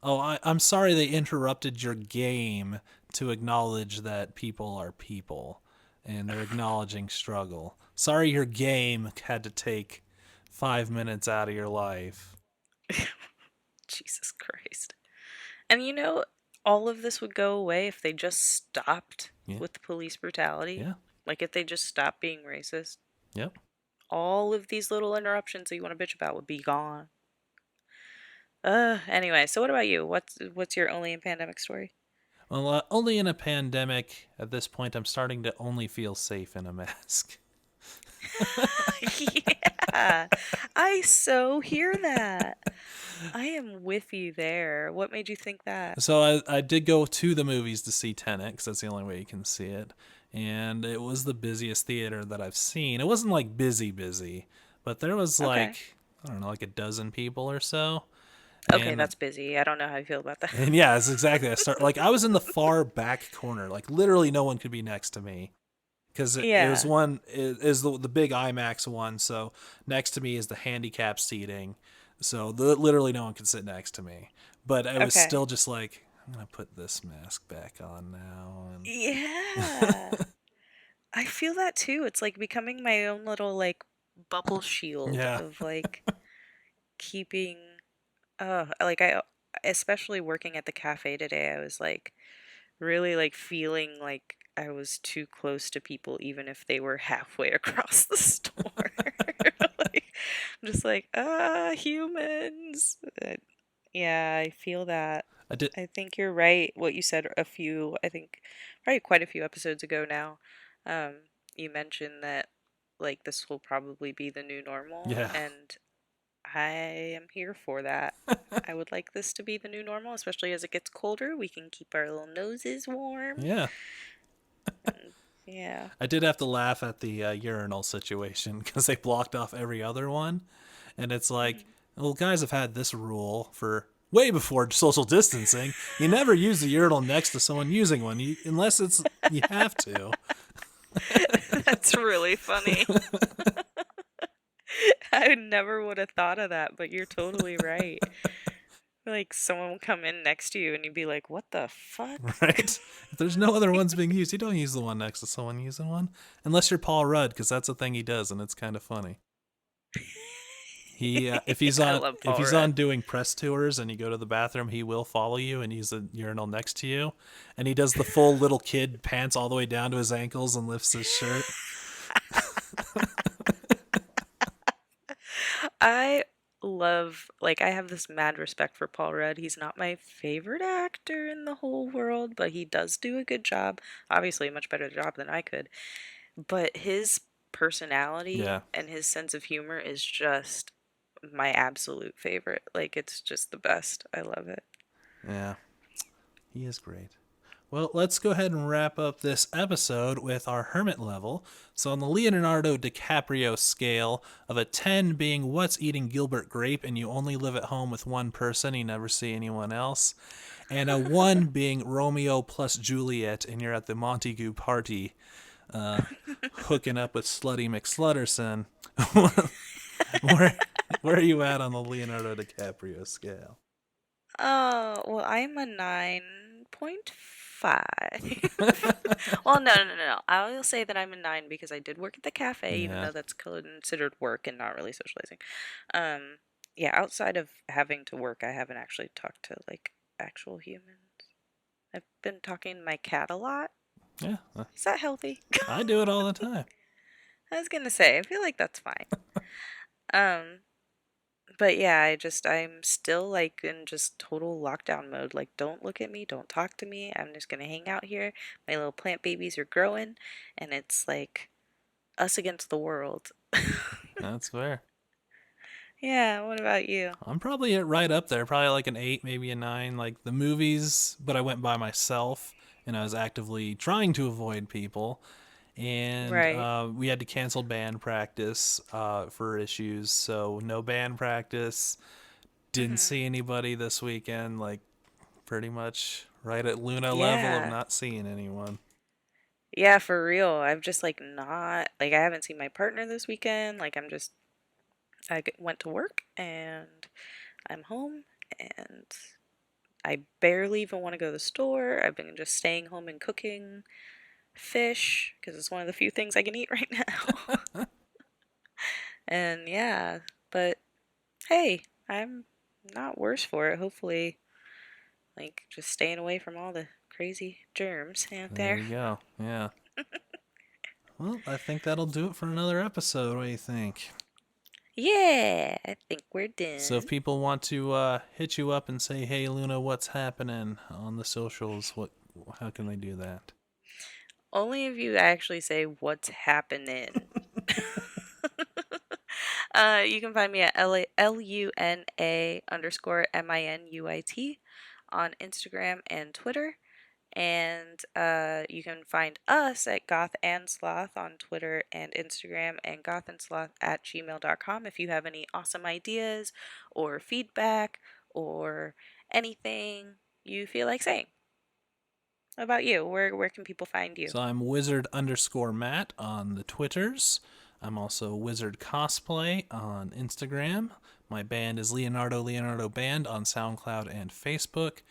oh, I'm sorry they interrupted your game to acknowledge that people are people, and they're acknowledging struggle. Sorry your game had to take 5 minutes out of your life. Jesus Christ. And all of this would go away if they just stopped Yeah, with the police brutality. yeah, Like if they just stopped being racist. yep. All of these little interruptions that you want to bitch about would be gone. Anyway, so what about you? What's your only in pandemic story? Well, only in a pandemic at this point, I'm starting to only feel safe in a mask. Yeah, I so hear that. I am with you there. What made you think that? So I did go to the movies to see Tenet because that's the only way you can see it, and it was the busiest theater that I've seen. It wasn't like busy, but there was Okay. like I don't know, like a dozen people or so, Okay, and that's busy. I don't know how you feel about that. and yeah, it's exactly. I was in the far back corner, like literally no one could be next to me because it was Yeah. one is the big IMAX one. So next to me is the handicap seating, so literally no one could sit next to me. But I was Okay. still just like, I'm gonna put this mask back on now, and Yeah. I feel that too. It's like becoming my own little like bubble shield yeah, of like keeping like I especially working at the cafe today, I was like really like feeling like I was too close to people even if they were halfway across the store. Like I'm just like, humans. Yeah, I feel that. I did. I think you're right. What you said I think, probably quite a few episodes ago now. Um, you mentioned that like this will probably be the new normal, Yeah, and I am here for that. I would like this to be the new normal, especially as it gets colder. We can keep our little noses warm. yeah. And yeah. I did have to laugh at the urinal situation because they blocked off every other one, and it's like, Mhm. well, guys have had this rule for way before social distancing. You never use the urinal next to someone using one, unless it's you have to. That's really funny. I never would have thought of that, but you're totally right. Like someone will come in next to you and you'd be like, what the fuck? Right? If there's no other ones being used, you don't use the one next to someone using one. Unless you're Paul Rudd, because that's a thing he does, and it's kind of funny. He if he's I on love if Paul he's Rudd. on doing press tours and you go to the bathroom, he will follow you and use a urinal next to you, and he does the full little kid pants all the way down to his ankles and lifts his shirt. I like, I have this mad respect for Paul Rudd. He's not my favorite actor in the whole world, but he does do a good job. Obviously, a much better job than I could. But his personality Yeah, and his sense of humor is just my absolute favorite. Like, it's just the best. I love it. yeah, he is great. Well, let's go ahead and wrap up this episode with our hermit level. So, on the Leonardo DiCaprio scale of a 10 being what's eating Gilbert Grape and you only live at home with one person, you never see anyone else, and a 1 being Romeo plus Juliet and you're at the Montague party hooking up with Slutty McSlutterson, where, where are you at on the Leonardo DiCaprio scale? Oh, well, I'm a 9.5. Well, no, no, no, no. I will say that I'm a 9 because I did work at the cafe, even Yeah. though that's considered work and not really socializing. Um, yeah, outside of having to work, I haven't actually talked to like actual humans. I've been talking to my cat a lot. Yeah. Is that healthy? I do it all the time. I was gonna say, I feel like that's fine. Um, but yeah, I'm still like in just total lockdown mode. Like, don't look at me, don't talk to me. I'm just gonna hang out here. My little plant babies are growing, and it's like us against the world. That's fair. Yeah, what about you? I'm probably right up there, probably like an 8, maybe a 9. Like the movies, but I went by myself and I was actively trying to avoid people. And Right. we had to cancel band practice for issues. So no band practice. Didn't Mhm. see anybody this weekend. Like pretty much right at Luna level of Yeah. not seeing anyone. Yeah, for real. I've just like not like I haven't seen my partner this weekend. Like went to work and I'm home and I barely even want to go to the store. I've been just staying home and cooking fish because it's one of the few things I can eat right now. And yeah, but hey, I'm not worse for it. Hopefully, like just staying away from all the crazy germs out There there. you go. Yeah. Well, I think that'll do it for another episode. What do you think? Yeah, I think we're So if done. people want to hit you up and say, "Hey Luna, what's happening on the socials?" How can they do that? Only if you actually say what's happening. You can find me at LUNA underscore MINUIT on Instagram and Twitter. And you can find us at Goth and Sloth on Twitter and Instagram and gothandsloth at gmail.com if you have any awesome ideas or feedback or anything you feel like saying. How about you? Where can people find you? So I'm wizard underscore Matt on the Twitters. I'm also Wizard Cosplay on Instagram. My band is Leonardo Band on SoundCloud and Facebook.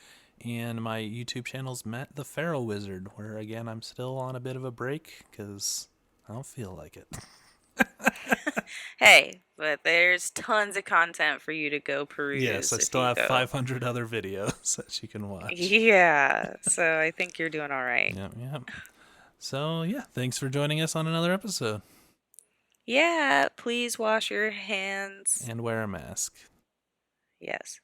And my YouTube channel is Matt the Pharaoh Wizard, where again I'm still on a bit of a break because I don't feel like it. Hey, but there's tons of content for you to go Yes, I peruse if still you have go. 500 other videos that you can watch. Yeah, so I think you're doing all right. Yep, yep. So, yeah, thanks for joining us on another episode. Yeah, please wash your hands. And wear a mask. Yes.